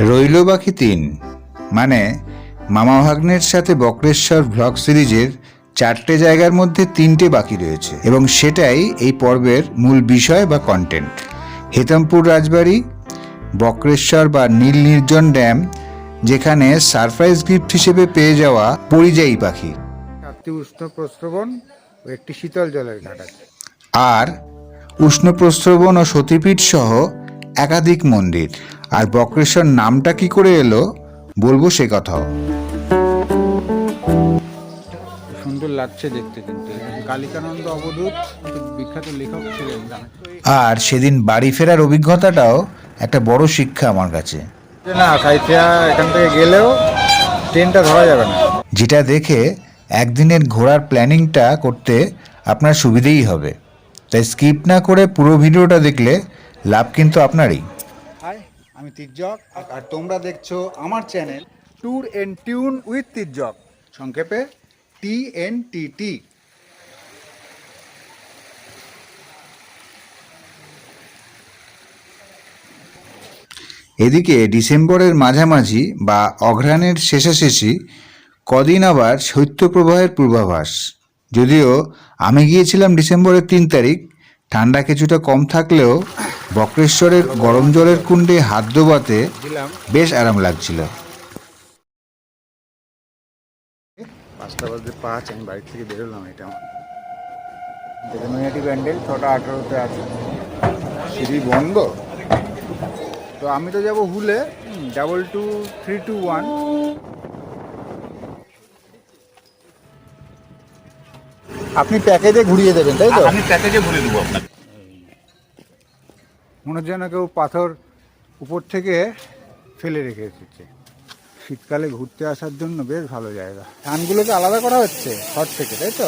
রইল বাকি 3, মানে মামা ভাগ্নের সাথে বক্রেশ্বর ভ্লগ সিরিজের 4টে জায়গার মধ্যে 3টে বাকি রয়েছে, এবং সেটাই এই পর্বের মূল বিষয় বা কন্টেন্ট। হেতমপুর রাজবাড়ি, বক্রেশ্বর বা নীল নির্জন ড্যাম, যেখানে সারপ্রাইজ গিফট হিসেবে পেয়ে যাওয়া পরিযায়ী পাখি, একটি উষ্ণ প্রস্রবণ ও একটি শীতল জলের ঘাট আছে, আর উষ্ণ প্রস্রবণ ও সতীপীঠ সহ একাধিক মন্দির। আর বক্রেশ্বর নামটা কি করে এলো বলবো সে কথাও। সুন্দর লাগছে দেখতে। কিন্তু কালিকানন্দ অবধূত বিখ্যাত লেখক ছিলেন। আর সেদিন বাড়ি ফেরার অভিজ্ঞতাটাও একটা বড় শিক্ষা আমার কাছে, না সাইথিয়া এখান থেকে গেলেও ট্রেনটা ধরা যাবে না, যেটা দেখে একদিনের ঘোরার প্ল্যানিংটা করতে আপনার সুবিধেই হবে। তাই স্কিপ না করে পুরো ভিডিওটা দেখলে লাভ কিন্তু আপনারই। হাই, আমি তির্যক আর তোমরা দেখছো আমার channel tour and tune with Tirjak, সংক্ষেপে TNTT। এদিকে ডিসেম্বরের মাঝামাঝি বা অঘ্রাণের শেষাশেষি কদিন আবার শৈত্যপ্রবাহের পূর্বাভাস। যদিও আমি গিয়েছিলাম ডিসেম্বরের 3 তারিখ, ঠান্ডা কিছুটা কম থাকলেও বক্রেশ্বরের গরম জলের কুণ্ডে হাত ডোবাতে বেশ আরাম লাগছিল। 5:05 আমি বাড়ি থেকে বেরোলাম। এটা আমার ব্যান্ডেল 6:18-তে আছে, সিঁড়ি বন্ধ। তো আমি তো যাবো হুলে 22321। আপনি প্যাকেজে ঘুরিয়ে দেবেন তাই তো? আমি প্যাকেজে ভরে দেবো আপনাকে। মনে হচ্ছে না কেউ পাথর উপর থেকে ফেলে রেখে এসেছে। শীতকালে ঘুরতে আসার জন্য বেশ ভালো জায়গা। ধানগুলোকে আলাদা করা হচ্ছে ঘর থেকে, তাই তো?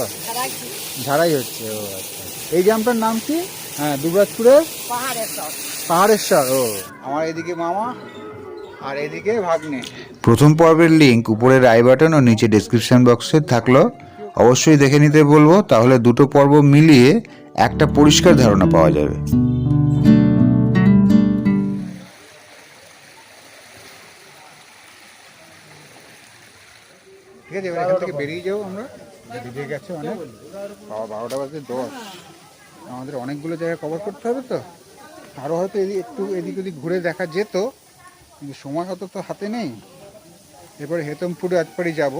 ঝাড়াই হচ্ছে। ও আচ্ছা, এই গ্রামটার নাম কি? হ্যাঁ, দুবরাজপুরের পাহাড়েশ্বর। ও, আমার এদিকে মামা আর এদিকে ভাগ্নে। প্রথম পর্বের লিঙ্ক উপরের আই বাটন ও নিচে ডেসক্রিপশন বক্সে থাকলো, অবশ্যই দেখে নিতে বলবো, তাহলে দুটো পর্ব মিলিয়ে একটা পরিষ্কার ধারণা পাওয়া যাবে। ঠিক আছে, এবার এখান থেকে বেরিয়ে যাবো আমরা। বেরিয়ে গেছে অনেক, 12:10। আমাদের অনেকগুলো জায়গা কভার করতে হবে, তো আরও হয়তো একটু এদিক ওদিক ঘুরে দেখা যেত, কিন্তু সময় হয়তো তো হাতে নেই। এরপরে হেতমপুর রাজবাড়ি যাব।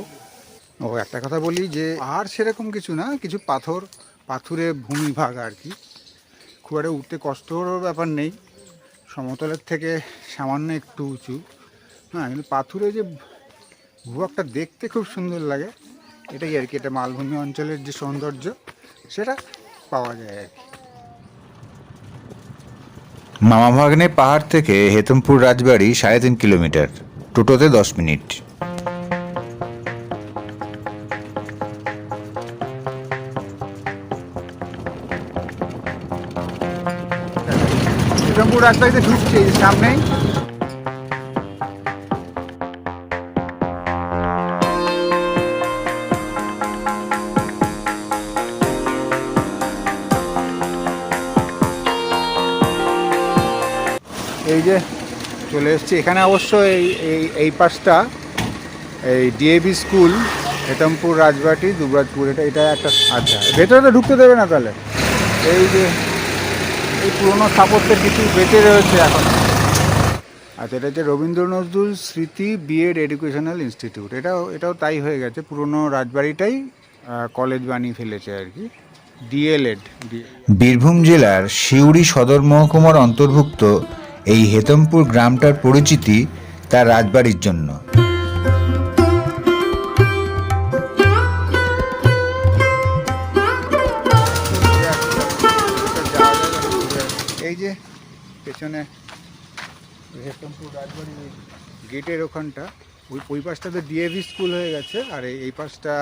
ও, একটা কথা বলি যে আর সেরকম কিছু না, কিছু পাথুরে ভূমিভাগ আর কি, খুব একটা উঠতে কষ্টর ব্যাপার নেই। সমতলের থেকে সামান্য একটু উঁচু, হ্যাঁ, কিন্তু পাথুরে যে ভূভাগটা দেখতে খুব সুন্দর লাগে, এটাই আর কি। এটা মালভূমি অঞ্চলের যে সৌন্দর্য সেটা পাওয়া যায় আর কি। মামা ভাগ্নে পাহাড় থেকে হেতমপুর রাজবাড়ি 3.5 কিলোমিটার, টোটোতে 10 মিনিট। হেতমপুর রাজবাড়িতে ঢুকছি সামনেই। এই যে চলে এসেছি এখানে। অবশ্য এই পাশটা এই DAV স্কুল, হেতমপুর রাজবাড়ি দুবরাজপুর, এটা একটা। আচ্ছা, ভেতরে তো ঢুকতে দেবে না তাহলে? এই যে এই পুরোনো স্থাপত্যের কিছু বেঁচে রয়েছে এখন। আচ্ছা, এটা হচ্ছে রবীন্দ্র নজরুল স্মৃতি বিএড এডুকেশনাল ইনস্টিটিউট। এটাও তাই হয়ে গেছে, পুরোনো রাজবাড়িটাই কলেজ বানিয়ে ফেলেছে আর কি, DLED। বীরভূম জেলার সিউড়ি সদর মহকুমার অন্তর্ভুক্ত এই হেতমপুর গ্রামটার পরিচিতি তার রাজবাড়ির জন্য। এই যে পেছনে হেতমপুর রাজবাড়ির গেটের ওখানটা, ওই পাশটা তো DAV স্কুল হয়ে গেছে, আর এই পাশটা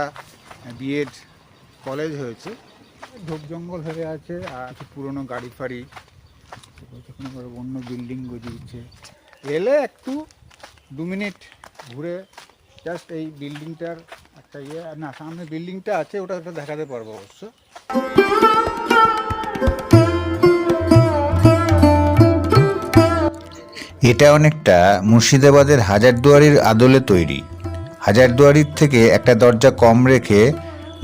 বিএড কলেজ হয়েছে। ঝোপ জঙ্গল হয়ে আছে, আর কিছু পুরোনো গাড়ি ফাড়ি, অন্য বিল্ডিং গজিয়েছে। এলে একটু 2 মিনিট ঘুরে জাস্ট এই বিল্ডিংটার একটা না, সামনে বিল্ডিংটা আছে, ওটা একটা দেখাতে পারবো অবশ্য। এটা অনেকটা মুর্শিদাবাদের হাজারদুয়ারির আদলে তৈরি। হাজারদুয়ারির থেকে একটা দরজা কম রেখে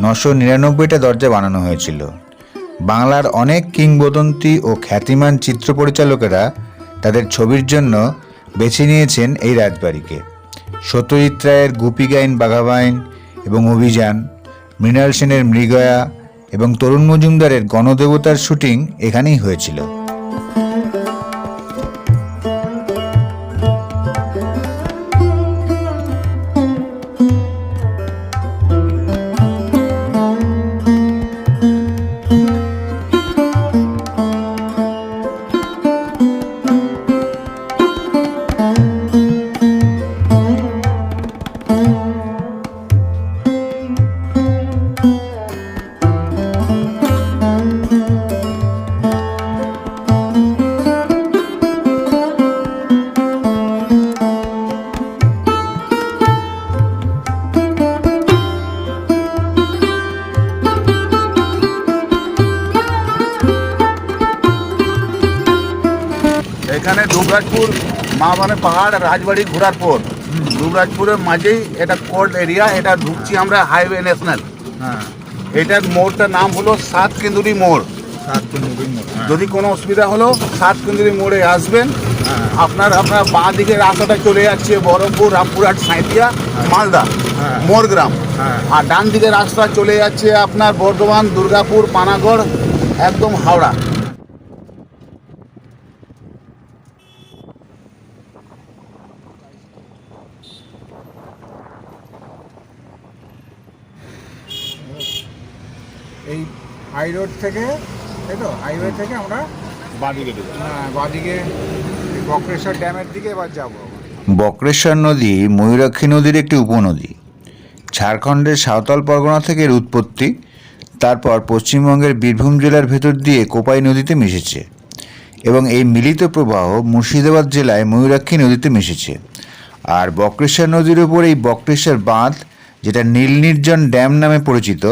999টা দরজা বানানো হয়েছিল। বাংলার অনেক কিংবদন্তি ও খ্যাতিমান চিত্র পরিচালকেরা তাদের ছবির জন্য বেছে নিয়েছেন এই রাজবাড়িকে। সত্যজিৎ রায়ের গোপীগাইন বাঘাবাইন এবং অভিযান, মৃণাল সেনের মৃগয়া এবং তরুণ মজুমদারের গণদেবতার শুটিং এখানেই হয়েছিল। এখানে দুবরাজপুর মা মানে পাহাড় রাজবাড়ি ঘোরার পর দুবরাজপুরের মাঝেই এটা কোল্ড এরিয়া, এটা ঢুকছি আমরা হাইওয়ে ন্যাশনাল। হ্যাঁ, এটার মোড়টার নাম হলো সাত কেন্দুরি মোড়। যদি কোনো অসুবিধা হলো সাত কেন্দুরি মোড়ে আসবেন। আপনার বাঁ দিকে রাস্তাটা চলে যাচ্ছে বহরমপুর, রামপুরহাট, সাঁইথিয়া, মালদা, মোরগ্রাম। আর ডান দিকে রাস্তা চলে যাচ্ছে আপনার বর্ধমান, দুর্গাপুর, পানাগড়, একদম হাওড়া। এই হাই রোড থেকে, তাই তো, হাইওয়ে থেকে আমরা বাঁদিকে বাদিকে বক্রেশ্বর ড্যামের দিকে এবার যাব। বক্রেশ্বর নদী ময়ূরাক্ষী নদীর একটি উপনদী। ঝাড়খণ্ডের সাঁওতাল পরগনা থেকে এর উৎপত্তি। তারপর পশ্চিমবঙ্গের বীরভূম জেলার ভেতর দিয়ে কোপাই নদীতে মিশেছে এবং এই মিলিত প্রবাহ মুর্শিদাবাদ জেলায় ময়ূরাক্ষী নদীতে মিশেছে। আর বক্রেশ্বর নদীর উপর এই বক্রেশ্বর বাঁধ, যেটা নীল নির্জন ড্যাম নামে পরিচিত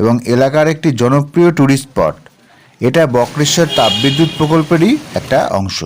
এবং এলাকার একটি জনপ্রিয় ট্যুরিস্ট স্পট। এটা বক্রেশ্বর তাপবিদ্যুৎ প্রকল্পেরই একটা অংশ।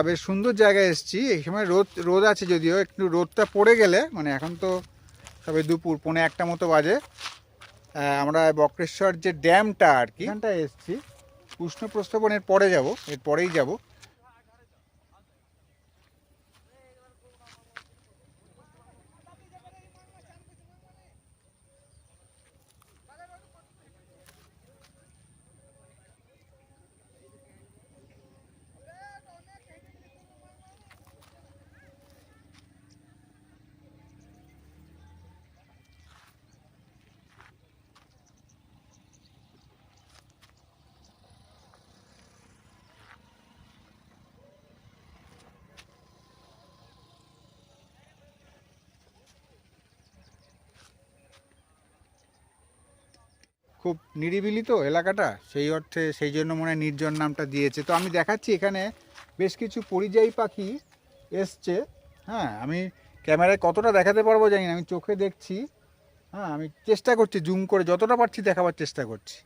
বেশ সুন্দর জায়গায় এসেছি। এই সময় রোদ আছে, যদিও একটু রোদটা পড়ে গেলে, মানে এখন তো সবে দুপুর 1:45 মতো বাজে, আমরা বক্রেশ্বর যে ড্যামটা আর কি এখানটায় এসেছি। কৃষ্ণপ্রস্থবনের পরে যাব, এর পরেই যাব। খুব নিরিবিলি তো এলাকাটা, সেই অর্থে সেই জন্য মনে হয় নির্জন নামটা দিয়েছে। তো আমি দেখাচ্ছি এখানে বেশ কিছু পরিযায়ী পাখি এসছে। হ্যাঁ, আমি ক্যামেরায় কতটা দেখাতে পারবো জানি না, আমি চোখে দেখছি। হ্যাঁ, আমি চেষ্টা করছি জুম করে যতটা পারছি দেখাবার চেষ্টা করছি।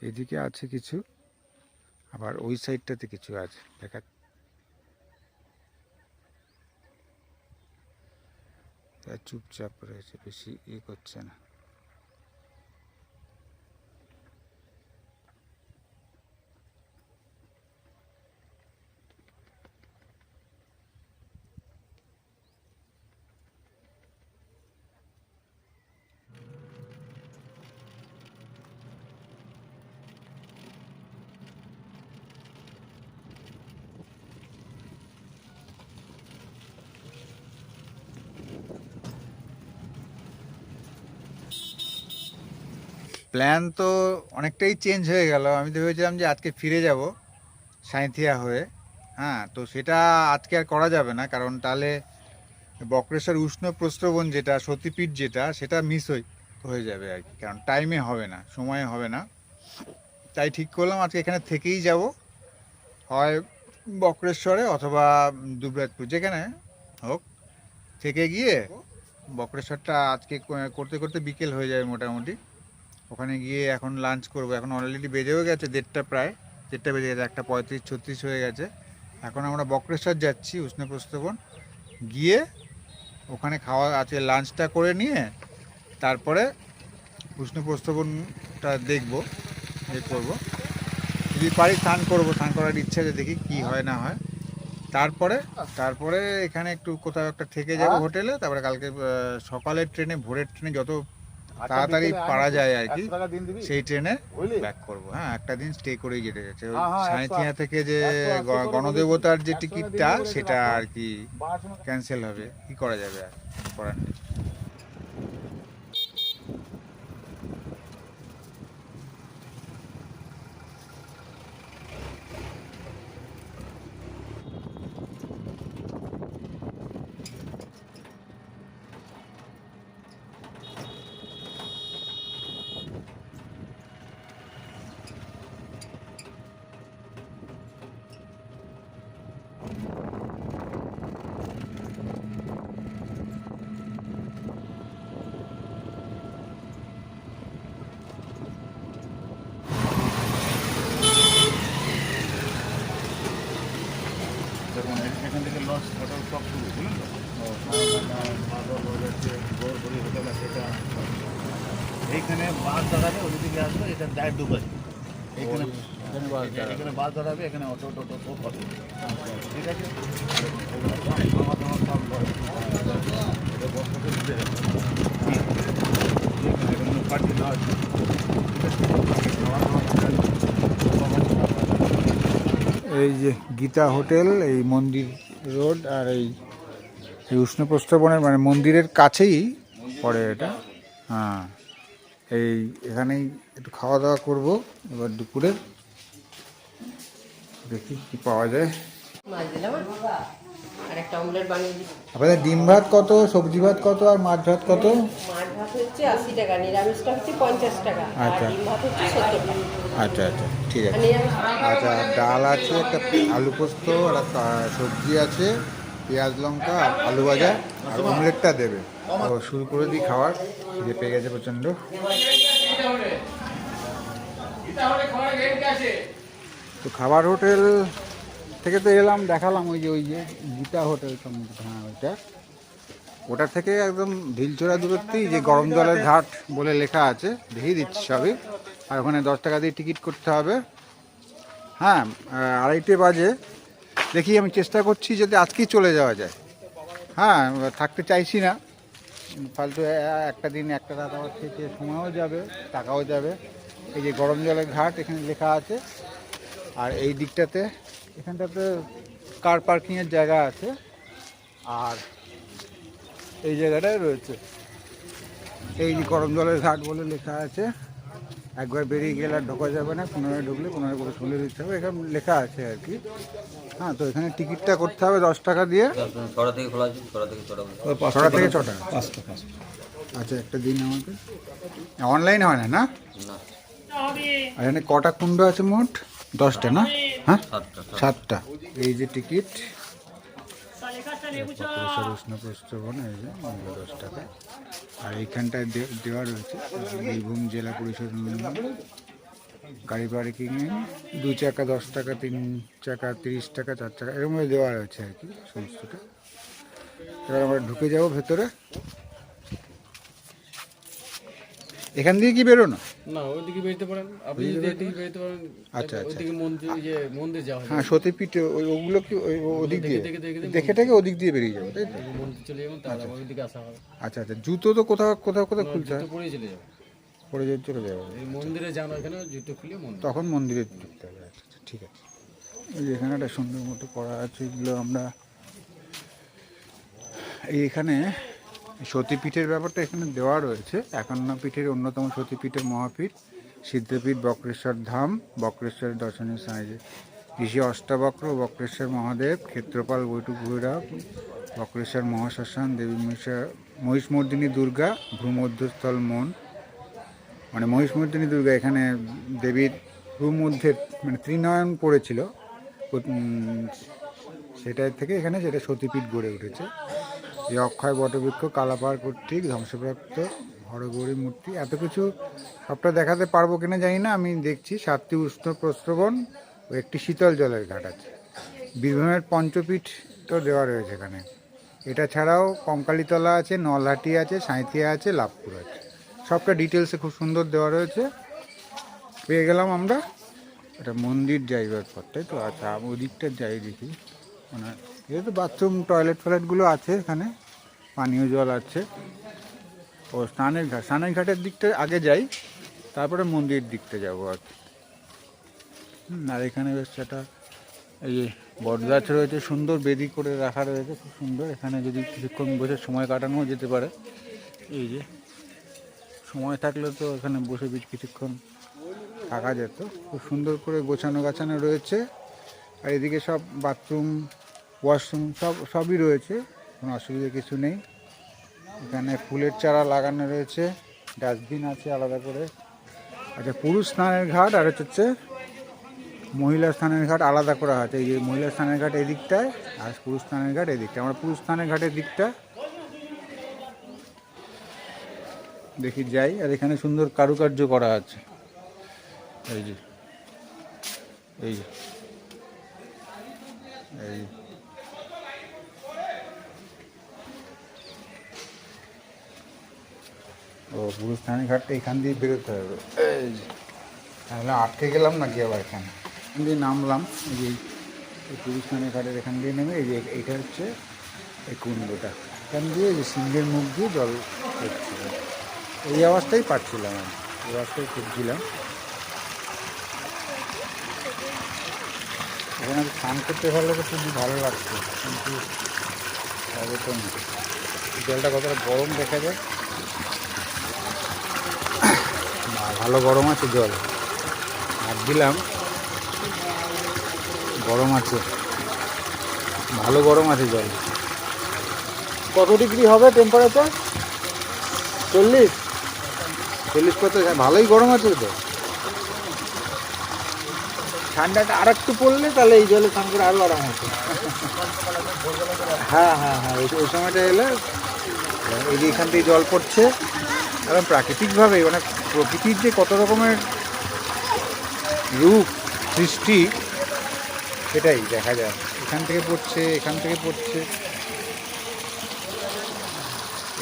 এদিকে আছে কিছু, আবার ওই সাইডটাতে কিছু আছে দেখা। চুপচাপ রয়েছে, বেশি করছে না। প্ল্যান তো অনেকটাই চেঞ্জ হয়ে গেল। আমি তো ভেবেছিলাম যে আজকে ফিরে যাব সাঁইথিয়া হয়ে। হ্যাঁ, তো সেটা আজকে আর করা যাবে না, কারণ তাহলে বক্রেশ্বর উষ্ণ প্রস্রবণ যেটা, সতীপীঠ যেটা, সেটা মিস হয়ে যাবে আর কি, কারণ টাইমে হবে না, সময়ে হবে না। তাই ঠিক করলাম আজকে এখানে থেকেই যাব, হয় বক্রেশ্বরে অথবা দুবরাজপুর, যেখানে হোক থেকে গিয়ে বক্রেশ্বরটা আজকে করতে করতে বিকেল হয়ে যাবে মোটামুটি। ওখানে গিয়ে এখন লাঞ্চ করব। এখন অলরেডি বেজেও গেছে 1:30, প্রায় 1:30 বেজে গেছে, 1:35-36 হয়ে গেছে। এখন আমরা বক্রেশ্বর যাচ্ছি উষ্ণপ্রস্রবণ গিয়ে ওখানে খাওয়া আছে, লাঞ্চটা করে নিয়ে তারপরে উষ্ণপ্রস্রবণটা দেখবো, করবো। যদি পারি স্নান করবো, স্নান করার ইচ্ছা আছে, দেখি কি হয় না হয়। তারপরে এখানে একটু কোথাও একটা থেকে যাবো হোটেলে, তারপরে কালকে সকালের ট্রেনে, ভোরের ট্রেনে যত তাড়াতাড়ি পারা যায় আর কি, সেই ট্রেনে ব্যাক করবো। হ্যাঁ, একটা দিন স্টে করেই যেতে যাচ্ছে। সাঁইথিয়া থেকে যে গণদেবতার যে টিকিটটা, সেটা আর কি ক্যান্সেল হবে, কি করা যাবে আর করার নেই। এখান থেকে লস হোটেল সব শুরু, বুঝলেন তো? হোটেল আছে, এটা এইখানে বাস দাঁড়াবে, ওদিকে আসবে, এটা ডাইরেক্ট ঢুকাবে। এইখানে এখানে বাস দাঁড়াবে, এখানে অটো টোটো সব হবে, ঠিক আছে? খাওয়া দাওয়া সব এটা বস্তাতে দিতে হবে। পার্টি না আছে, এই যে গীতা হোটেল, এই মন্দির রোড, আর এই উষ্ণপ্রস্রবণের মানে মন্দিরের কাছেই পড়ে এটা। হ্যাঁ, এখানেই একটু খাওয়া দাওয়া করবো এবার দুপুরে, দেখি কি পাওয়া যায়। আপনাদের ডিম ভাত কত, সবজি ভাত কত, আর মাছ ভাত কত? মাছ ভাত হচ্ছে 80 টাকা, নিরামিষটা হচ্ছে 50 টাকা, আর আচ্ছা। ডিম ভাত হচ্ছে 70 টাকা। আচ্ছা আচ্ছা, ঠিক আছে। নিরামিষ আচ্ছা, ডাল আছে, একটা আলু পোস্ত, আর একটা সবজি আছে, পেঁয়াজ লঙ্কা, আলু ভাজা, আর অমলেটটা দেবে। তো শুরু করে দিই খাওয়ার, খিদে পেয়ে গেছে প্রচণ্ড। তো খাবার হোটেল থেকে তো এলাম, দেখালাম ওই যে গীতা হোটেল সম্বন্ধে। হ্যাঁ, ওটা থেকে একদম ঢিলচোড়া দূরত্বেই যে গরম জলের ঘাট বলে লেখা আছে, দেখিয়ে দিচ্ছি সবই। আর ওখানে 10 টাকা দিয়ে টিকিট করতে হবে। হ্যাঁ, 2:30 বাজে। দেখি, আমি চেষ্টা করছি যাতে আজকেই চলে যাওয়া যায়। হ্যাঁ, থাকতে চাইছি না, ফালতু একটা দিন একটা রাত আবার থেকে সময়ও যাবে, টাকাও যাবে। এই যে গরম জলের ঘাট এখানে লেখা আছে, আর এই দিকটাতে এখানটাতে কার পার্কিংয়ের জায়গা আছে, আর এই জায়গাটায় রয়েছে এই যে গরম জলের ঘাট বলে লেখা আছে। একবার বেরিয়ে গেলে আর ঢোকা যাবে না, পুনরায় ঢুকলে পুনরায় করে তুলে দিতে হবে, এখানে লেখা আছে আর কি। হ্যাঁ, তো এখানে টিকিটটা করতে হবে 10 টাকা দিয়ে। 6টা থেকে খোলা আছে, 6টা থেকে 6টা। 6টা থেকে 6টা। আচ্ছা, একটা দিন আমাকে অনলাইন হয় না? না, আর এখানে কটা কুণ্ড আছে মোট? 10টা না? হ্যাঁ, 7টা। এই যে টিকিট, উষ্ণপ্রস্রবণ, এই যে 10 টাকা। আর এইখানটায় দেওয়া রয়েছে বীরভূম জেলা পরিষদ গাড়ি পার্কিংয়ে 2 চাকা 10 টাকা, 3 চাকা 30 টাকা, 4 চাকা এরকম দেওয়া রয়েছে আর কি সমস্তটা। এবার আমরা ঢুকে যাব ভেতরে। এখান দিয়ে কি বেরোনো? না, ওইদিকে বেরোতে পারেন আপনি, যদি এদিকে বেরোতে পারেন। আচ্ছা আচ্ছা, ওইদিকে মন্দির, যে মন্দির যাওয়া হয়, হ্যাঁ সতীপীঠ ওগুলো কি ওদিক দিয়ে দেখে টেকে ওদিক দিয়ে বেরিয়ে যাবো, তাই তো? মন্দির চলে যাবেন, তাহলে আবার ওইদিকে আসা হবে। আচ্ছা আচ্ছা, জুতো তো কোথাও কোথাও কোথাও খুলতে হয়, তো পরে চলে যাবে, পরে যেতে চলে যাবো, এই মন্দিরে যান, ওখানে জুতো খুলে মন্দির। তখন মন্দিরে ঢুকতে হবে। আচ্ছা আচ্ছা, ঠিক আছে। এই যে এখানে একটা সুন্দর মতো করা আছে, এগুলো আমরা এখানে সতীপীঠের ব্যাপারটা এখানে দেওয়া রয়েছে। 51 পীঠের অন্যতম সতীপীঠের মহাপীঠ সিদ্ধপীঠ বক্রেশ্বর ধাম, বক্রেশ্বরের দর্শনীয় স্থান। ঋষি অষ্টাবক্র, বক্রেশ্বর মহাদেব, ক্ষেত্রপাল বৈঠক ভৈরব, বক্রেশ্বর মহাশ্মশান, দেবী মহিষমর্দিনী দুর্গা, ভূমধ্যস্থল মন, মানে মহিষমর্দিনী দুর্গা এখানে দেবীর ভূমধ্যে মানে ত্রিনয়ন পড়েছিল, সেটার থেকে এখানে সেটা সতীপীঠ গড়ে উঠেছে। এই অক্ষয় বটবৃক্ষ, কালাপাহাড় কর্তৃক ধ্বংসপ্রাপ্ত হরগৌরী মূর্তি, এত কিছু সবটা দেখাতে পারবো কিনা জানি না, আমি দেখছি। 7টি উষ্ণ প্রস্রবণ ও একটি শীতল জলের ঘাট আছে। বীরভূমের পঞ্চপীঠ তো দেওয়া রয়েছে এখানে। এটা ছাড়াও কঙ্কালীতলা আছে, নলহাটি আছে, সাঁইথিয়া আছে, লাভপুর আছে, সবটা ডিটেলসে খুব সুন্দর দেওয়া রয়েছে। পেয়ে গেলাম আমরা, এটা মন্দির যাইবার পর, তাই তো? আচ্ছা, ওই দিকটা যাই দেখি, মানে যেহেতু বাথরুম টয়লেট ফয়লেটগুলো আছে এখানে, পানীয় জল আছে। ও স্নানের ঘাট, স্নানের ঘাটের দিকটা আগে যাই, তারপরে মন্দিরের দিকটা যাবো আর কি। আর এখানে বেশ একটা এই যে বটগাছ রয়েছে, সুন্দর বেদি করে রাখা রয়েছে, খুব সুন্দর। এখানে যদি কিছুক্ষণ বসে সময় কাটানো যেতে পারে, এই যে সময় থাকলে তো এখানে বসে কিছুক্ষণ থাকা যেত। খুব সুন্দর করে গোছানো গাছানো রয়েছে। আর এদিকে সব বাথরুম, ওয়াশরুম সবই রয়েছে, কোনো অসুবিধা কিছু নেই। এখানে ফুলের চারা লাগানো রয়েছে, ডাস্টবিন আছে আলাদা করে। আচ্ছা, পুরুষ স্নানের ঘাট আর হচ্ছে মহিলা স্নানের ঘাট আলাদা করা আছে। এই যে মহিলা স্নানের ঘাট এই দিকটায়, আর পুরুষ স্নানের ঘাট এই দিকটা। আমরা পুরুষ স্নানের ঘাটের দিকটা দেখি যাই। আর এখানে সুন্দর কারুকার্য করা আছে, এই যে এই যে এই ও পুরুষ স্নানের ঘাটটা এখান দিয়ে বেরোতে হবে। এই যে তাহলে আটকে গেলাম নাকি আবার, এখানে এখান দিয়ে নামলাম। এই যে এই পুরুষ স্নানের ঘাটের এখান দিয়ে নেমে, এই যে এইটা হচ্ছে এই কুণ্ডটা, এখান দিয়ে এই যে সিংহের মুখ দিয়ে জল পড়ছিল। এই আওয়াজটাই পাচ্ছিলাম, আমি এই আওয়াজটাই খুঁজছিলাম। এখানে স্নান করতে ভালো লাগে, খুবই ভালো লাগছে, কিন্তু অবশ্য না। জলটা কতটা গরম দেখা যায়, ভালো গরম আছে জল, হাত দিলাম, গরম আছে, ভালো গরম আছে জল। কত ডিগ্রি হবে টেম্পারেচার? 40? কত? ভালোই গরম আছে তো। ঠান্ডাটা আর একটু পড়লে তাহলে এই জলে স্নান করে আরও আরাম হতো। হ্যাঁ হ্যাঁ হ্যাঁ, ওই সময়টা এলে এই যে এখান থেকে জল পড়ছে, একদম প্রাকৃতিকভাবে, মানে প্রকৃতির যে কত রকমের রূপ সৃষ্টি সেটাই দেখা যায়। এখান থেকে পড়ছে, এখান থেকে পড়ছে,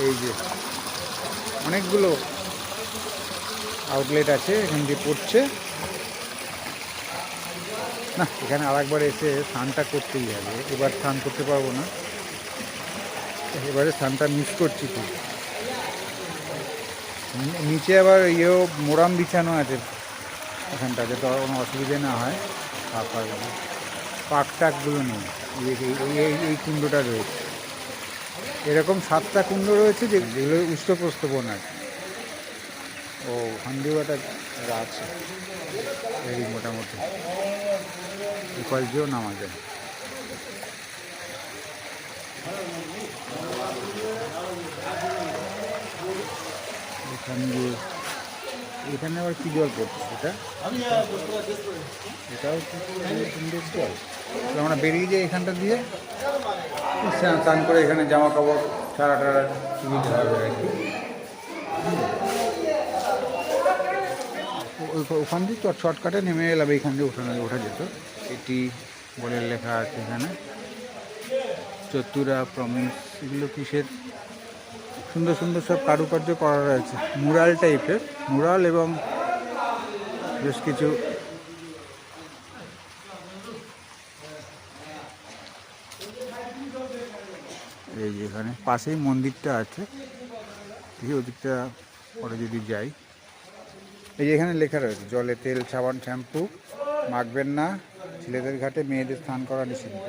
এই যে অনেকগুলো আউটলেট আছে, এখান দিয়ে পড়ছে। না, এখানে আরেকবার এসে স্নানটা করতেই হবে। এবার স্নান করতে পারবো না, এবারে স্নানটা মিস করছি খুব। নিচে আবার ইয়েও মোরাম বিছানো আছে এখানটা, যাতে কোনো অসুবিধে না হয়। পাক টাকগুলো নেই, এই কুণ্ডটা রয়েছে। এরকম 7টা কুণ্ড রয়েছে যেগুলো উষ্ণপ্রস্থবন আছে। ও ওখান দিয়েও একটা আছে, এই মোটামুটি কল দিয়েও নামা যায়। এখানে আবার কি জল পড়ছে? এটাও কুণ্ডের জল। আমরা বেরিয়ে যাই এখানটা দিয়ে, স্নান করে এখানে জামা কাপড় ছাড়া সুবিধা হবে আর কি। ওখান দিয়ে শর্টকাটে নেমে এলাম, এইখান দিয়ে ওঠা যেত। এটি বলে লেখা আছে এখানে, চতুরা প্রমিস। এগুলো কিসের সুন্দর সুন্দর সব কারুকার্য করা রয়েছে, মুরাল টাইপের, মুরাল এবং বেশ কিছু এই যেখানে পাশেই মন্দিরটা আছে, দেখি ওদিকটা পরে যদি যাই। এই যে এখানে লেখা রয়েছে, জলে তেল সাবান শ্যাম্পু মাখবেন না, ছেলেদের ঘাটে মেয়েদের স্নান করা নিষিদ্ধ,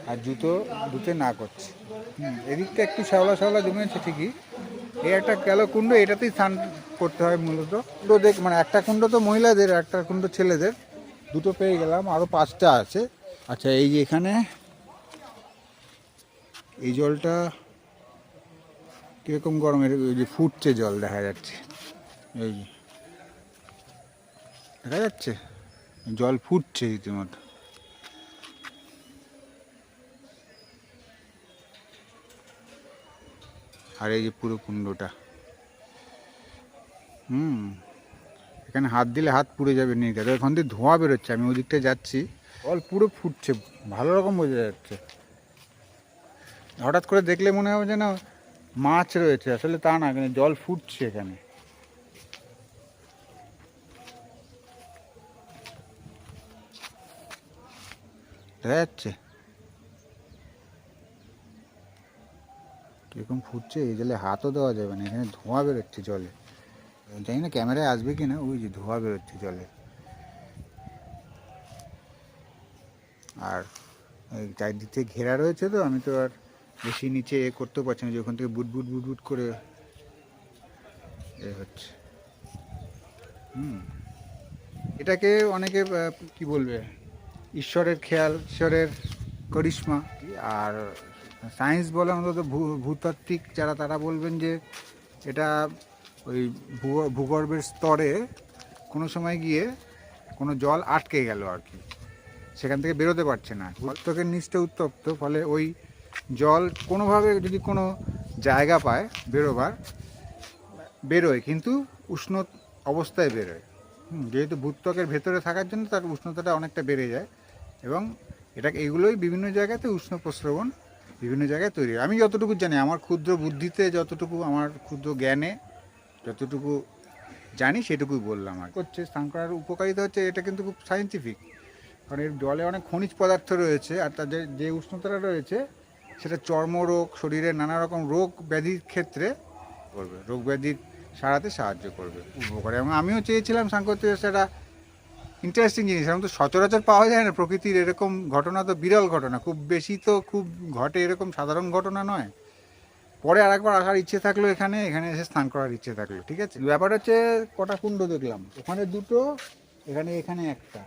আর জুতো ধুতে না করছে। এদিকটা একটু শ্যাওলা শ্যাওলা জমেছে ঠিকই। এই একটা গেল কুণ্ড, এটাতেই স্নান করতে হয় মূলত। মানে একটা কুণ্ড তো মহিলাদের, একটা কুণ্ড ছেলেদের, দুটো পেয়ে গেলাম, আরও 5টা আছে। আচ্ছা, এই যে এখানে এই জলটা কীরকম গরমের, ওই যে ফুটছে জল দেখা যাচ্ছে, এই যে দেখা যাচ্ছে জল ফুটছে রীতিমতো। আর এই যে পুরো কুণ্ডটা, এখানে হাত দিলে হাত পুড়ে যাবে নির্ঘাত। ওখান দিয়ে ধোঁয়া বেরোচ্ছে, আমি ওদিকটা যাচ্ছি, জল পুরো ফুটছে, ভালো রকম বোঝা যাচ্ছে। হঠাৎ করে দেখলে মনে হবে যেন মাছ রয়েছে, আসলে তা না, এখানে জল ফুটছে এখানে। দেখা যাচ্ছে কিরকম ফুটছে, এই জলে হাতও দেওয়া যাবে না, এখানে ধোঁয়া বেরোচ্ছে জলে। জানি না ক্যামেরায় আসবে কি না, ওই যে ধোঁয়া বেরোচ্ছে জলে। আর চারদিক থেকে ঘেরা রয়েছে, তো আমি তো আর বেশি নিচে করতেও পারছি না, যে ওখান থেকে বুট বুট বুট বুট করে এ হচ্ছে। এটাকে অনেকে কি বলবে, ঈশ্বরের খেয়াল, ঈশ্বরের করিশ্মা। আর সায়েন্স বলে, অন্তত ভূতাত্ত্বিক যারা, তারা বলবেন যে এটা ওই ভূগর্ভের স্তরে কোনো সময় গিয়ে কোনো জল আটকে গেল আর কি, সেখান থেকে বেরোতে পারছে না, ভূত্বকের নিচটা উত্তপ্ত, ফলে ওই জল কোনোভাবে যদি কোনো জায়গা পায় বেরোয়, কিন্তু উষ্ণ অবস্থায় বেরোয়। যেহেতু ভূত্বকের ভেতরে থাকার জন্য তার উষ্ণতাটা অনেকটা বেড়ে যায়, এবং এগুলোই বিভিন্ন জায়গাতে উষ্ণ প্রস্রবণ বিভিন্ন জায়গায় তৈরি হয়। আমি যতটুকু জানি, আমার ক্ষুদ্র বুদ্ধিতে যতটুকু, আমার ক্ষুদ্র জ্ঞানে যতটুকু জানি সেটুকুই বললাম। আর করছে স্নান করার উপকারিতা হচ্ছে, এটা কিন্তু খুব সায়েন্টিফিক, কারণ এর জলে অনেক খনিজ পদার্থ রয়েছে, আর তার যে উষ্ণতাটা রয়েছে সেটা চর্মরোগ, শরীরের নানা রকম রোগ ব্যাধির ক্ষেত্রে করবে, রোগ ব্যাধির সারাতে সাহায্য করবে, উপকারে। এবং আমিও চেয়েছিলাম স্নান করতে, সেটা ইন্টারেস্টিং জিনিস, এরকম তো সচরাচর পাওয়া যায় না প্রকৃতির, এরকম ঘটনা তো বিরল ঘটনা, খুব বেশি তো খুব ঘটে, এরকম সাধারণ ঘটনা নয়। পরে আরেকবার আসার ইচ্ছে থাকলো, এখানে এসে স্নান করার ইচ্ছে থাকলো, ঠিক আছে। ব্যাপার হচ্ছে কটা কুণ্ড দেখলাম, ওখানে দুটো, এখানে একটা,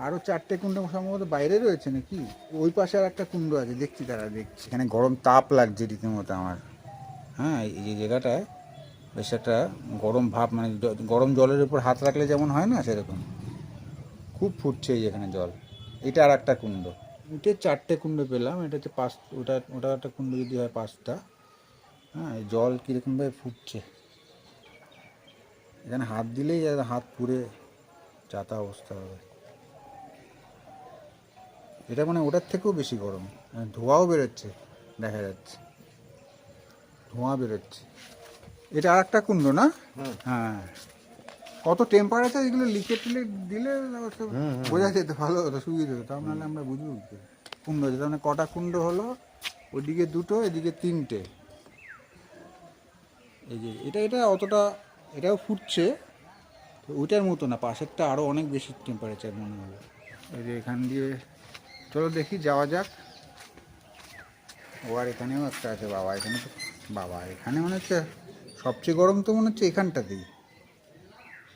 আরও 4টে কুণ্ড সম্ভবত বাইরে রয়েছে নাকি, ওই পাশে আর একটা কুণ্ড আছে, দেখছি এখানে গরম তাপ লাগছে রীতিমতো আমার। হ্যাঁ, এই যে জায়গাটায় বেশ একটা গরম ভাব, মানে গরম জলের উপর হাত রাখলে যেমন হয় না, সেরকম খুব ফুটছে এই এখানে জল। এটা আর একটা কুণ্ড, এটা 4টে কুণ্ড পেলাম, এটা হচ্ছে 5, ওটা একটা কুণ্ড যদি হয় 5টা। হ্যাঁ, জল কীরকমভাবে ফুটছে, এখানে হাত দিলেই হাত পুড়ে যাতা অবস্থা হবে। এটা মানে ওটার থেকেও বেশি গরম, ধোঁয়াও বেরোচ্ছে, দেখা যাচ্ছে ধোঁয়া বেরোচ্ছে। এটা আর একটা কুণ্ড না? হ্যাঁ, কত টেম্পারেচার, এগুলো লিখে টিলে দিলে বোঝা যেত, ভালো হতো, সুবিধা হতো, নাহলে আমরা বুঝবো কুণ্ড যেটা, মানে কটা কুণ্ড হলো, ওদিকে 2টো, এদিকে 3টে। এই যে এটা অতটা, এটাও ফুটছে, ওইটার মতো না, পাশেরটা আরও অনেক বেশি টেম্পারেচার মনে হলো। এই যে এখান দিয়ে চলো দেখি, যাওয়া যাক। ও আর এখানেও একটা আছে, এখানে মনে হচ্ছে সবচেয়ে গরম, তো মনে হচ্ছে এখানটাতেই,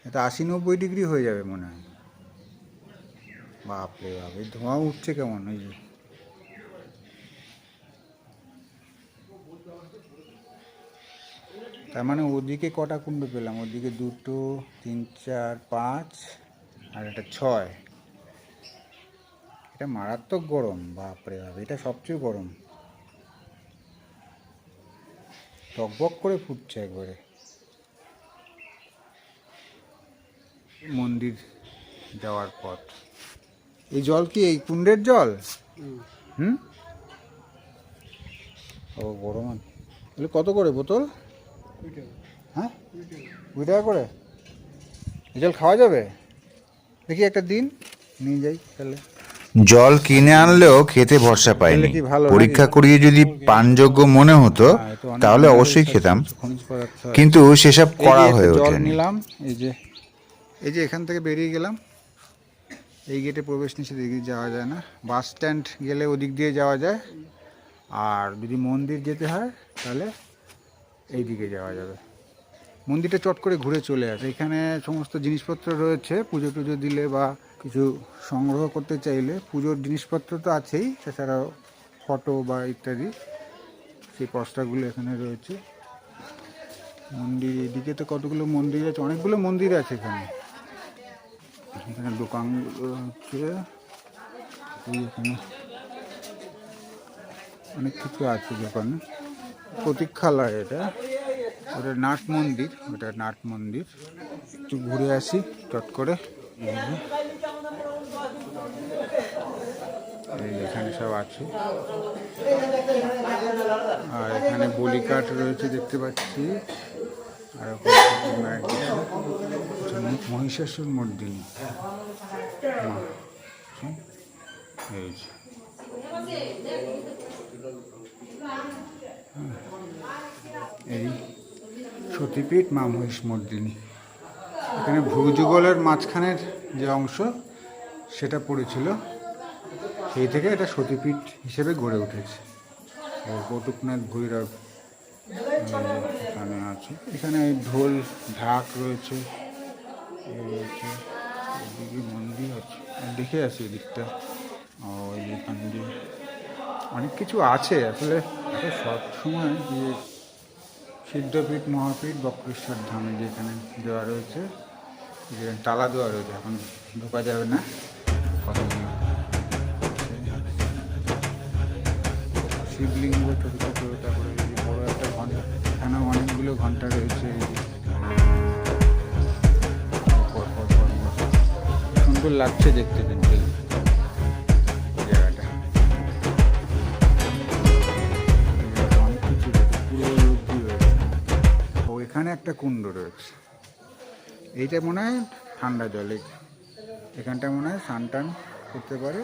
এটা 80-90 ডিগ্রি হয়ে যাবে মনে হয়। বাপরে বাপ, এই ধোঁয়া উঠছে কেমন, ওই যে তার মানে ওদিকে কটা কুণ্ড পেলাম, ওদিকে 2, 3, 4, 5, আর এটা 6। এটা মারাত্মক গরম, বাপরে বাপ, এটা সবচেয়ে গরম, টকবক করে ফুটছে একবারে। মন্দির যাওয়ার পথ। এই জল কি এই কুণ্ডের জল? হুম, ও বড় মান। তাহলে কত করে বোতল? হ্যাঁ, 2 টাকা করে। এই জল খাওয়া যাবে? দেখি একটা দিন নিয়ে যাই তাহলে। জল কিনে আনলেও খেতে ভরসা পাইনি। খেলে কি ভালো পরীক্ষা নাকি? করিয়ে যদি পানযোগ্য মনে হতো হ্যাঁ, তো অনেক তাহলে মিনারেল অবশ্যই সব খেতাম, কিছু খনিজ পদার্থ আছে। কিন্তু সেসব এই করা যে একটা হয়ে জল ওঠেনি। নিলাম। এই যে এখান থেকে বেরিয়ে গেলাম। এই গেটে প্রবেশ নিষেধ, এদিকে যাওয়া যায় না। বাস স্ট্যান্ড গেলে ওদিক দিয়ে যাওয়া যায়, আর যদি মন্দির যেতে হয় তাহলে এই দিকে যাওয়া যাবে। মন্দিরটা চট করে ঘুরে চলে আসে। এখানে সমস্ত জিনিসপত্র রয়েছে, পুজো টুজো দিলে বা কিছু সংগ্রহ করতে চাইলে। পুজোর জিনিসপত্র তো আছেই, তাছাড়াও ফটো বা ইত্যাদি সেই পস্টারগুলো এখানে রয়েছে। মন্দির এদিকে তো কতগুলো মন্দির আছে, অনেকগুলো মন্দির আছে এখানে। এখানে দোকানগুলো হচ্ছে, এই এখানে অনেক কিছু আছে দোকানে। প্রতীক্ষালয় এটা, ওটা নাট মন্দির, ওটা নাট মন্দির। একটু ঘুরে আসি চট করে। এই এখানে সব আছে, আর এখানে বলি কাঠ রয়েছে দেখতে পাচ্ছি। আর ওখানে মহিষাসুর মর্দিনী এই যে। এই সতীপীঠ মা মহিষ মর্দিনী। এখানে ভ্রুযুগলের মাঝখানের যে অংশ সেটা পড়েছিল, সেই থেকে এটা সতীপীঠ হিসেবে গড়ে উঠেছে। কৌতুকনাথ ভৈরব এখানে আছে। এখানে ঢোল ঢাক রয়েছে, এদিকে মন্দির আছে, দেখে আসি এদিকটা। ওই এখান দিয়ে অনেক কিছু আছে। আসলে এত সব সময় যে সিদ্ধপীঠ মহাপীঠ বক্রেশ্বর ধামে যেখানে দেওয়া রয়েছে, যেখানে তালা দেওয়া রয়েছে, এখন ঢোকা যাবে না। কতগুলো শিবলিঙ্গ ছোটো ছোটো, তারপরে এই যে বড়ো একটা ঘন্টা, এখানেও অনেকগুলো ঘন্টা রয়েছে। সুন্দর লাগছে দেখতে কিন্তু জায়গাটা। অনেক কিছু পুরো অবধি রয়েছে। ও এখানে একটা কুণ্ড রয়েছে, এইটা মনে হয় ঠান্ডা জল। এখানটা মনে হয় স্নান টান করতে পারে,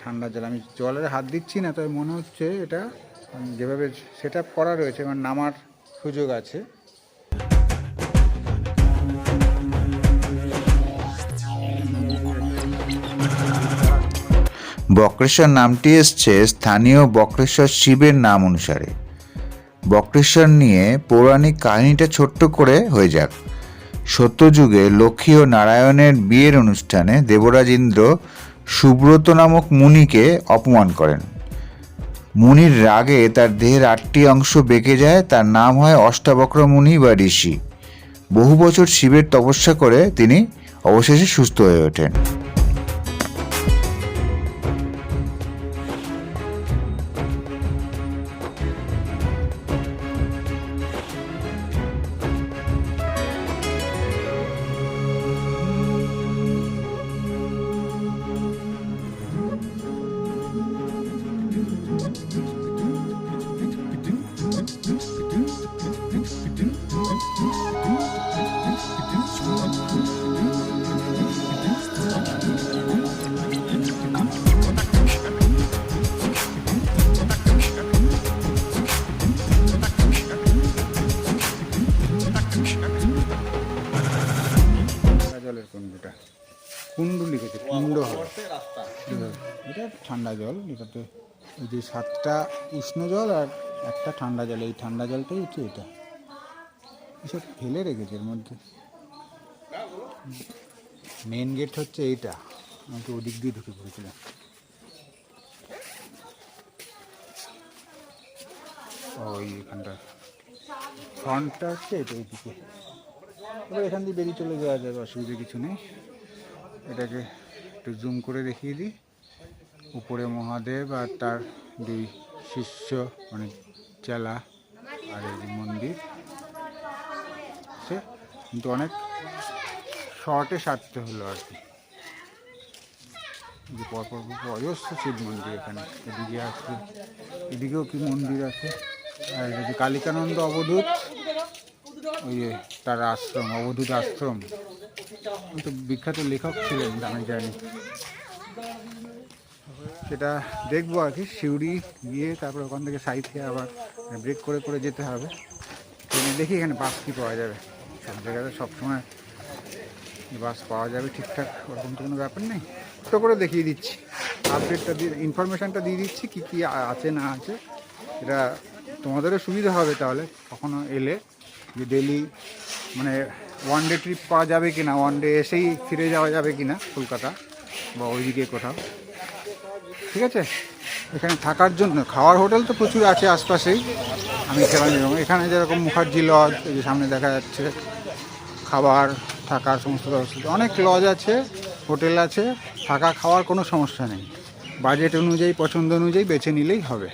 ঠান্ডা জল। আমি জলের হাত দিচ্ছি না, তবে মনে হচ্ছে এটা যেভাবে সেট আপ করা রয়েছে, আমার নামার সুযোগ আছে। বক্রেশ্বর নামটি এসছে স্থানীয় বক্রেশ্বর শিবের নাম অনুসারে। বক্রেশ্বর নিয়ে পৌরাণিক কাহিনীটা ছোট্ট করে হয়ে যাক। সত্যযুগে লক্ষ্মী ও নারায়ণের বিয়ের অনুষ্ঠানে দেবরাজ ইন্দ্র সুব্রত নামক মুনিকে অপমান করেন। মুনির রাগে তার দেহের 8টি অংশ বেঁকে যায়, তার নাম হয় অষ্টাবক্র মুনি বা ঋষি। বহু বছর শিবের তপস্যা করে তিনি অবশেষে সুস্থ হয়ে ওঠেন। জলের কুণ্ডটা, কুণ্ড লিখেছে, কুণ্ড হবে। এটা ঠান্ডা জল। এটাতে এই যে 7টা উষ্ণ জল আর একটা ঠান্ডা জল, এই ঠান্ডা জলটাই হচ্ছে এটা। এসব ফেলে রেখেছে এর মধ্যে। মেন গেট হচ্ছে এইটা, আমি তো ওদিক দিয়ে ঢুকে পড়েছিলাম। ওই এখানটা ফ্রন্টটা হচ্ছে এটা, এইদিকে। এবার এখান দিয়ে বেরিয়ে চলে যাওয়া যাবে, অসুবিধা কিছু নেই। এটাকে একটু জুম করে দেখিয়ে দিই। উপরে মহাদেব আর তার 2 শিষ্য, মানে চেলা, আর এই যে মন্দির। কিন্তু অনেক শর্টে সারতে হলো আর কি। যে পরপর অজস্র শিব মন্দির এখানে, এদিকে আছে, এদিকেও কি মন্দির আছে। আর এটা যে কালিকানন্দ অবধূত, ওই যে তার আশ্রম, অবধূত আশ্রম, ওই তো বিখ্যাত লেখক ছিলেন, আমি জানি। সেটা দেখবো আর কি, সিউড়ি গিয়ে তারপরে ওখান থেকে সাইডে আবার ব্রেক করে করে যেতে হবে। দেখি এখানে বাস কী পাওয়া যাবে। সব জায়গাতে সবসময় বাস পাওয়া যাবে ঠিকঠাক ওরকম তো কোনো ব্যাপার নেই। তো করে দেখিয়ে দিচ্ছি, আপডেটটা দিয়ে ইনফরমেশানটা দিয়ে দিচ্ছি কী কী আছে না আছে। এটা তোমাদেরও সুবিধা হবে তাহলে কখনো এলে, যে ডেলি মানে ওয়ান ডে ট্রিপ পাওয়া যাবে কি না, ওয়ান ডে এসেই ফিরে যাওয়া যাবে কি না কলকাতা বা ওইদিকে কোথাও। ঠিক আছে, এখানে থাকার জন্য খাওয়ার হোটেল তো প্রচুর আছে আশপাশেই। আমি খেলাম যেরকম এখানে যেরকম মুখার্জি লজ, এই যে সামনে দেখা যাচ্ছে, খাবার থাকার সমস্ত ব্যবস্থা, অনেক লজ আছে, হোটেল আছে, থাকা খাওয়ার কোনো সমস্যা নেই। বাজেট অনুযায়ী, পছন্দ অনুযায়ী বেছে নিলেই হবে।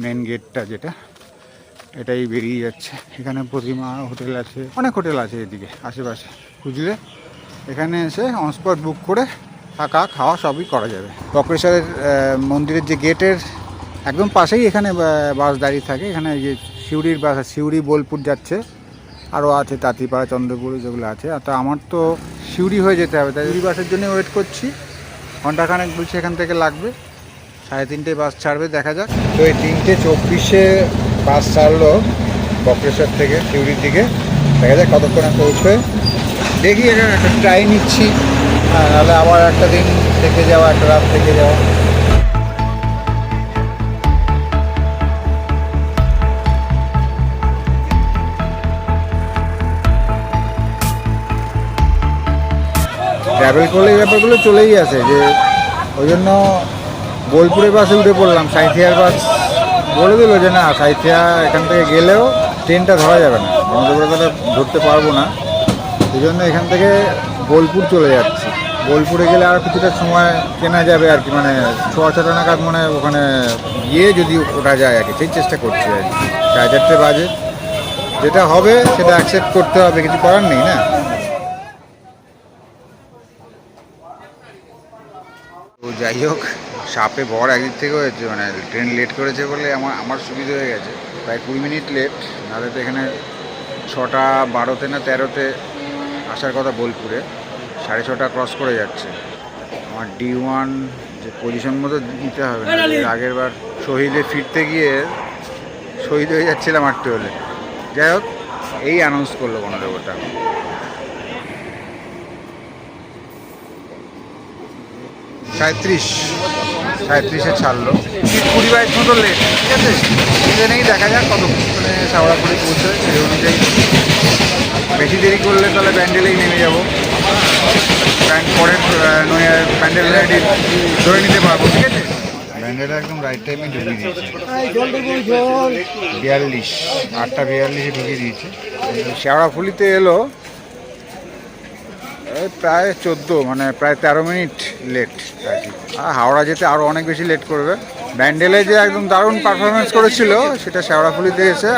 মেন গেটটা যেটা, এটাই বেরিয়ে যাচ্ছে। এখানে প্রতিমা হোটেল আছে, অনেক হোটেল আছে এদিকে আশেপাশে, খুঁজলে এখানে এসে অনস্পট বুক করে থাকা খাওয়া সবই করা যাবে। বক্রেশ্বরের মন্দিরের যে গেটের একদম পাশেই এখানে বাস দাঁড়িয়ে থাকে। এখানে যে সিউড়ির বাস, সিউড়ি বোলপুর যাচ্ছে, আরও আছে তাঁতিপাড়া, চন্দ্রপুর, যেগুলো আছে। তো আমার তো সিউড়ি হয়ে যেতে হবে, তাই সিউড়ি বাসের জন্য ওয়েট করছি। ঘন্টাখানেক বলছি এখান থেকে লাগবে, 3:30 বাস ছাড়বে, দেখা যাক। তো এই 3:24 বাস ছাড়লো বক্রেশ্বর থেকে সিউড়ির দিকে, দেখা যাক কতক্ষণে পৌঁছবে। দেখি এখানে একটা ট্রাই নিচ্ছি, নাহলে আবার একটা দিন থেকে যাওয়া, একটা রাত থেকে যাওয়া। ট্রাভেল করলে এই ব্যাপারগুলো চলেই আসে, যে ওই জন্য বোলপুরের বাসে উঠে পড়লাম। সাঁইথিয়ার বাস বলে দিল যে না, সাঁইথিয়া এখান থেকে গেলেও ট্রেনটা ধরা যাবে না, বন্ধুবান্ধবরা ধরতে পারবো না, এই জন্য এখান থেকে বোলপুর চলে যাচ্ছি। বোলপুরে গেলে আর কিছুটা সময় কেনা যাবে আর কি, মানে 6-6টা নাগাদ মনে হয় ওখানে গিয়ে যদি ওঠা যায় আর কি, সেই চেষ্টা করছি আর কি। 4:30 বাজে, যেটা হবে সেটা অ্যাকসেপ্ট করতে হবে, কিছু করার নেই না। তো যাই হোক, সাপে বর একদিক থেকে হয়েছে, মানে ট্রেন লেট করেছে বলে আমার সুবিধা হয়ে গেছে, প্রায় 20 মিনিট লেট। নাহলে তো এখানে 6:12 না 13 আসার কথা বোলপুরে, 6:30 ক্রস করে যাচ্ছে। আমার D1 যে পজিশন মতো নিতে হবে না, আগের বার শহীদে ফিরতে গিয়ে শহীদ হয়ে যাচ্ছিলাম আটতে হলে। যাই হোক, এই অ্যানাউন্স করলো বনদেবতা। 37-37-এ ছাড়লো, 20-22 মতো লেট। ঠিক আছে, বুঝে নেই, দেখা যাক কতক্ষণে শাওড়াফুলি পৌঁছয়, সেই অনুযায়ী। বেশি দেরি করলে তাহলে ব্যান্ডেলেই নেমে যাবো, পরের প্যান্ডেল ধরে নিতে পারবো। ঠিক আছে, ব্যান্ডেলটা একদম রাইট টাইমে ঢুকিয়ে দিয়েছে, 8:42-এ ঢুকিয়ে দিয়েছে। শাওড়াফুলিতে এলো প্রায় 14, মানে প্রায় 13 মিনিট লেট আর কি। আর হাওড়া যেতে আরও অনেক বেশি লেট করবে। ব্যান্ডেলে যে একদম দারুণ পারফরমেন্স করেছিল, সেটা শাওড়াফুলিতে এসে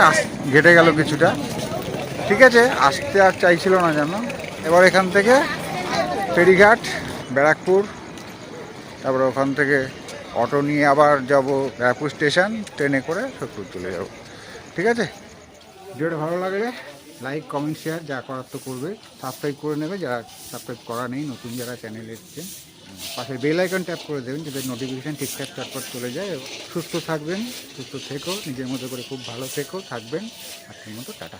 ঘেটে গেল কিছুটা। ঠিক আছে, আসতে আর চাইছিল না যেন। এবার এখান থেকে ফেরিঘাট, ব্যারাকপুর, তারপরে ওখান থেকে অটো নিয়ে আবার যাব ব্যারাকপুর স্টেশন, ট্রেনে করে সোদপুর চলে যাব। ঠিক আছে, ভিডিওটা ভালো লাগলে লাইক, কমেন্ট, শেয়ার যা করার তো করবে, সাবস্ক্রাইব করে নেবে যারা সাবস্ক্রাইব করা নেই, নতুন যারা চ্যানেলে এসেছেন। পাশের বেল আইকন ট্যাপ করে দেবেন যাতে নোটিফিকেশান ঠিকঠাক চটপট চলে যায়। সুস্থ থাকবেন, সুস্থ থেকো, নিজের মতো করে খুব ভালো থেকো, থাকবেন। আজকের মতো টাটা।